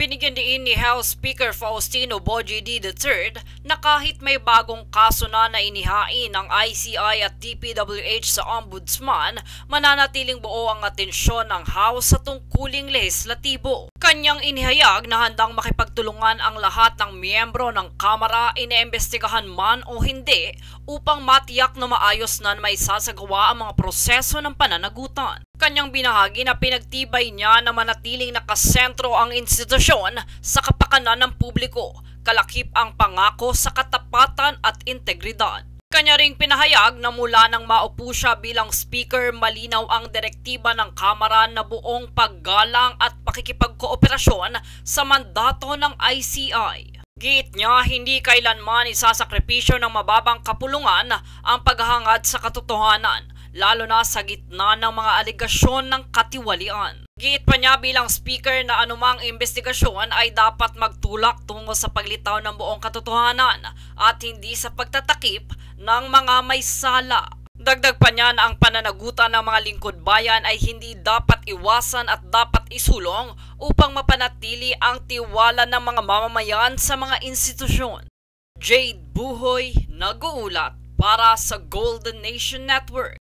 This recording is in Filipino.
Binigyan din ni House Speaker Faustino Bogie III na kahit may bagong kaso na inihain ng ICI at DPWH sa Ombudsman, mananatiling buo ang atensyon ng House sa tungkuling lehislatibo. Kanyang inihayag na handang makipagtulungan ang lahat ng miyembro ng Kamara, iniimbestigahan man o hindi, upang matiyak na maayos na may sasagawa ang mga proseso ng pananagutan. Kanyang binahagi na pinagtibay niya na manatiling nakasentro ang institusyon sa kapakanan ng publiko, kalakip ang pangako sa katapatan at integridad. Kanya ring pinahayag na mula nang maupo siya bilang speaker, malinaw ang direktiba ng Kamara na buong paggalang at pakikipagkooperasyon sa mandato ng ICI. Giit niya, hindi kailanman isasakripisyo ng mababang kapulungan ang paghahangad sa katotohanan, lalo na sa gitna ng mga aligasyon ng katiwalian. Giit pa niya bilang speaker na anumang investigasyon ay dapat magtulak tungo sa paglitaw ng buong katotohanan at hindi sa pagtatakip ng mga may sala. Dagdag pa niya na ang pananagutan ng mga lingkod bayan ay hindi dapat iwasan at dapat isulong upang mapanatili ang tiwala ng mga mamamayan sa mga institusyon. Jade Buhoy, nag-uulat para sa Golden Nation Network.